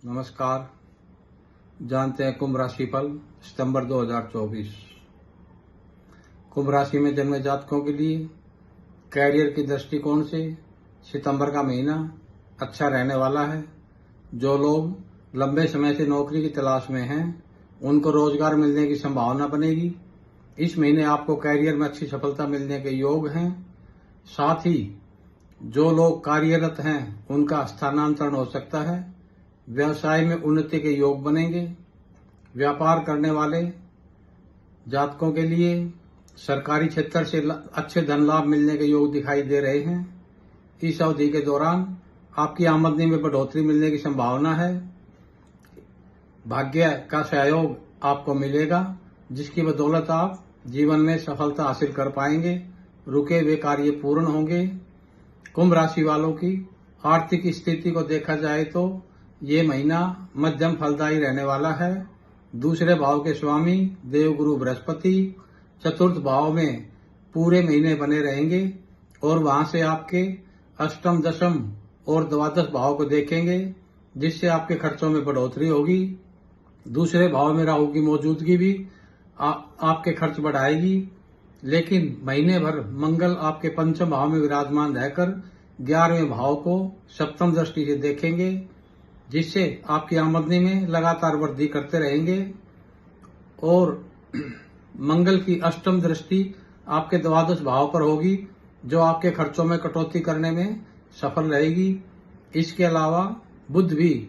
नमस्कार। जानते हैं कुंभ राशि फल सितंबर 2024। कुंभ राशि में जन्मे जातकों के लिए कैरियर की दृष्टिकोण से सितंबर का महीना अच्छा रहने वाला है। जो लोग लंबे समय से नौकरी की तलाश में हैं, उनको रोजगार मिलने की संभावना बनेगी। इस महीने आपको कैरियर में अच्छी सफलता मिलने के योग हैं। साथ ही जो लोग कार्यरत हैं, उनका स्थानांतरण हो सकता है। व्यवसाय में उन्नति के योग बनेंगे। व्यापार करने वाले जातकों के लिए सरकारी क्षेत्र से अच्छे धन लाभ मिलने के योग दिखाई दे रहे हैं। इस अवधि के दौरान आपकी आमदनी में बढ़ोतरी मिलने की संभावना है। भाग्य का सहयोग आपको मिलेगा, जिसकी बदौलत आप जीवन में सफलता हासिल कर पाएंगे। रुके हुए कार्य पूर्ण होंगे। कुंभ राशि वालों की आर्थिक स्थिति को देखा जाए तो ये महीना मध्यम फलदायी रहने वाला है। दूसरे भाव के स्वामी देवगुरु बृहस्पति चतुर्थ भाव में पूरे महीने बने रहेंगे और वहां से आपके अष्टम, दशम और द्वादश भाव को देखेंगे, जिससे आपके खर्चों में बढ़ोतरी होगी। दूसरे भाव में राहु की मौजूदगी भी आपके खर्च बढ़ाएगी, लेकिन महीने भर मंगल आपके पंचम भाव में विराजमान रहकर 11वें भाव को सप्तम दृष्टि से देखेंगे, जिससे आपकी आमदनी में लगातार वृद्धि करते रहेंगे। और मंगल की अष्टम दृष्टि आपके द्वादश भाव पर होगी, जो आपके खर्चों में कटौती करने में सफल रहेगी। इसके अलावा बुध भी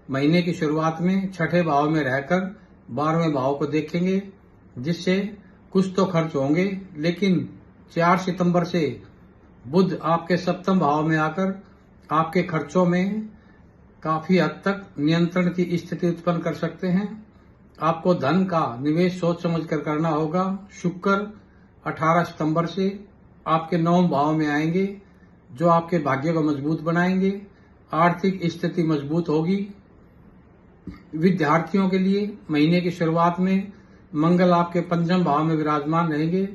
महीने की शुरुआत में छठे भाव में रहकर 12वें भाव को देखेंगे, जिससे कुछ तो खर्च होंगे, लेकिन 4 सितंबर से बुध आपके सप्तम भाव में आकर आपके खर्चों में काफी हद तक नियंत्रण की स्थिति उत्पन्न कर सकते हैं। आपको धन का निवेश सोच समझकर करना होगा। शुक्र 18 सितंबर से आपके 9वें भाव में आएंगे, जो आपके भाग्य को मजबूत बनाएंगे। आर्थिक स्थिति मजबूत होगी। विद्यार्थियों के लिए महीने की शुरुआत में मंगल आपके पंचम भाव में विराजमान रहेंगे,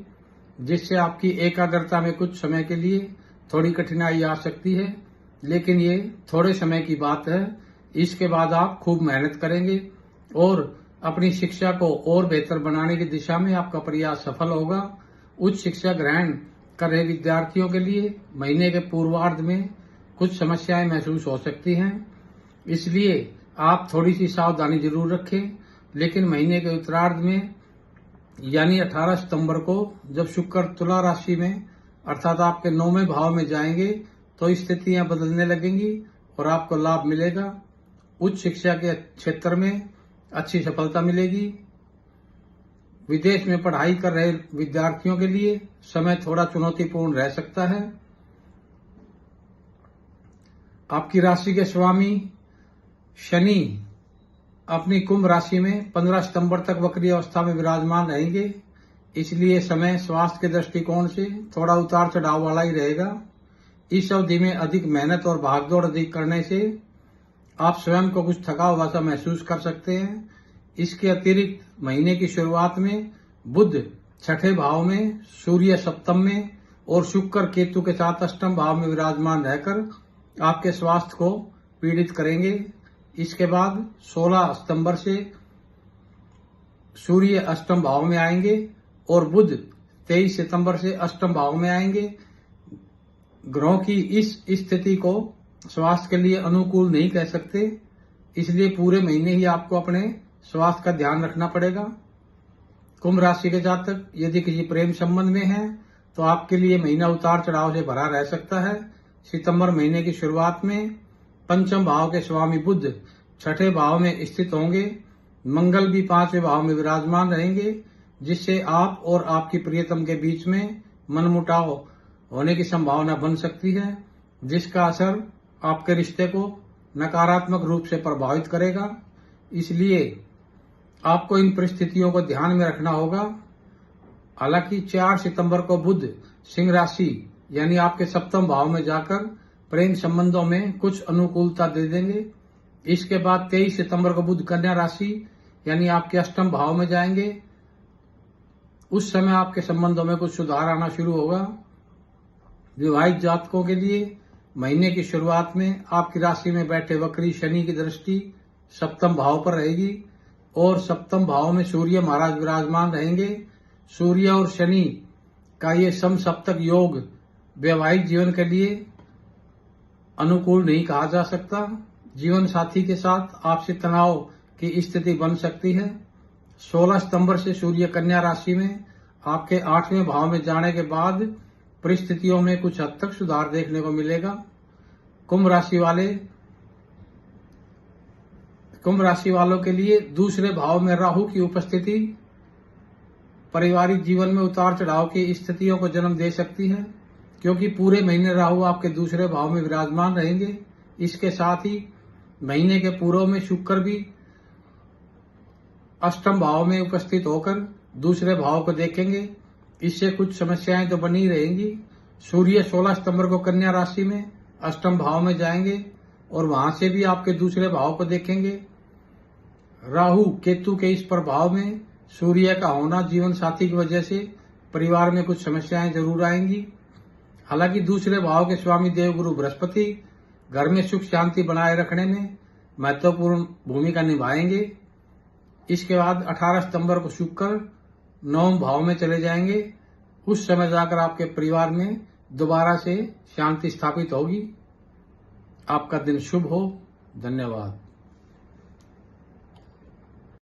जिससे आपकी एकाग्रता में कुछ समय के लिए थोड़ी कठिनाई आ सकती है, लेकिन ये थोड़े समय की बात है। इसके बाद आप खूब मेहनत करेंगे और अपनी शिक्षा को और बेहतर बनाने की दिशा में आपका प्रयास सफल होगा। उच्च शिक्षा ग्रहण कर रहे विद्यार्थियों के लिए महीने के पूर्वार्ध में कुछ समस्याएं महसूस हो सकती हैं, इसलिए आप थोड़ी सी सावधानी जरूर रखें। लेकिन महीने के उत्तरार्ध में यानी 18 सितंबर को जब शुक्र तुला राशि में अर्थात आपके 9वें भाव में जाएंगे, तो स्थितियां बदलने लगेंगी और आपको लाभ मिलेगा। उच्च शिक्षा के क्षेत्र में अच्छी सफलता मिलेगी। विदेश में पढ़ाई कर रहे विद्यार्थियों के लिए समय थोड़ा चुनौतीपूर्ण रह सकता है। आपकी राशि के स्वामी शनि अपनी कुंभ राशि में 15 सितंबर तक वक्री अवस्था में विराजमान रहेंगे, इसलिए समय स्वास्थ्य के दृष्टिकोण से थोड़ा उतार चढ़ाव वाला ही रहेगा। इस अवधि में अधिक मेहनत और भागदौड़ अधिक करने से आप स्वयं को कुछ थका हुआ सा महसूस कर सकते हैं। इसके अतिरिक्त महीने की शुरुआत में बुध छठे भाव में, सूर्य सप्तम में और शुक्र केतु के साथ अष्टम भाव में विराजमान रहकर आपके स्वास्थ्य को पीड़ित करेंगे। इसके बाद 16 सितंबर से सूर्य अष्टम भाव में आएंगे और बुध 23 सितंबर से अष्टम भाव में आएंगे। ग्रहों की इस स्थिति को स्वास्थ्य के लिए अनुकूल नहीं कह सकते, इसलिए पूरे महीने ही आपको अपने स्वास्थ्य का ध्यान रखना पड़ेगा। कुंभ राशि के जातक यदि किसी प्रेम संबंध में हैं, तो आपके लिए महीना उतार चढ़ाव से भरा रह सकता है। सितंबर महीने की शुरुआत में पंचम भाव के स्वामी बुध छठे भाव में स्थित होंगे। मंगल भी 5वें भाव में विराजमान रहेंगे, जिससे आप और आपकी प्रियतम के बीच में मनमुटाव होने की संभावना बन सकती है, जिसका असर आपके रिश्ते को नकारात्मक रूप से प्रभावित करेगा। इसलिए आपको इन परिस्थितियों को ध्यान में रखना होगा। हालांकि 4 सितंबर को बुध सिंह राशि यानी आपके सप्तम भाव में जाकर प्रेम संबंधों में कुछ अनुकूलता दे देंगे। इसके बाद 23 सितंबर को बुध कन्या राशि यानी आपके अष्टम भाव में जाएंगे। उस समय आपके संबंधों में कुछ सुधार आना शुरू होगा। विवाहित जातकों के लिए महीने की शुरुआत में आपकी राशि में बैठे वक्री शनि की दृष्टि सप्तम भाव पर रहेगी और सप्तम भाव में सूर्य महाराज विराजमान रहेंगे। सूर्य और शनि का ये समसप्तक योग वैवाहिक जीवन के लिए अनुकूल नहीं कहा जा सकता। जीवन साथी के साथ आपसी तनाव की स्थिति बन सकती है। 16 सितंबर से सूर्य कन्या राशि में आपके 8वें भाव में जाने के बाद परिस्थितियों में कुछ हद तक सुधार देखने को मिलेगा। कुंभ राशि वालों के लिए दूसरे भाव में राहु की उपस्थिति पारिवारिक जीवन में उतार चढ़ाव की स्थितियों को जन्म दे सकती है, क्योंकि पूरे महीने राहु आपके दूसरे भाव में विराजमान रहेंगे। इसके साथ ही महीने के पूर्व में शुक्र भी अष्टम भाव में उपस्थित होकर दूसरे भाव को देखेंगे। इससे कुछ समस्याएं तो बनी रहेंगी। सूर्य 16 सितंबर को कन्या राशि में अष्टम भाव में जाएंगे और वहां से भी आपके दूसरे भाव को देखेंगे। राहु केतु के इस प्रभाव में सूर्य का होना जीवन साथी की वजह से परिवार में कुछ समस्याएं जरूर आएंगी। हालांकि दूसरे भाव के स्वामी देवगुरु बृहस्पति घर में सुख शांति बनाए रखने में महत्वपूर्ण भूमिका निभाएंगे। इसके बाद 18 सितंबर को शुक्र 9वें भाव में चले जाएंगे। उस समय जाकर आपके परिवार में दोबारा से शांति स्थापित होगी। आपका दिन शुभ हो। धन्यवाद।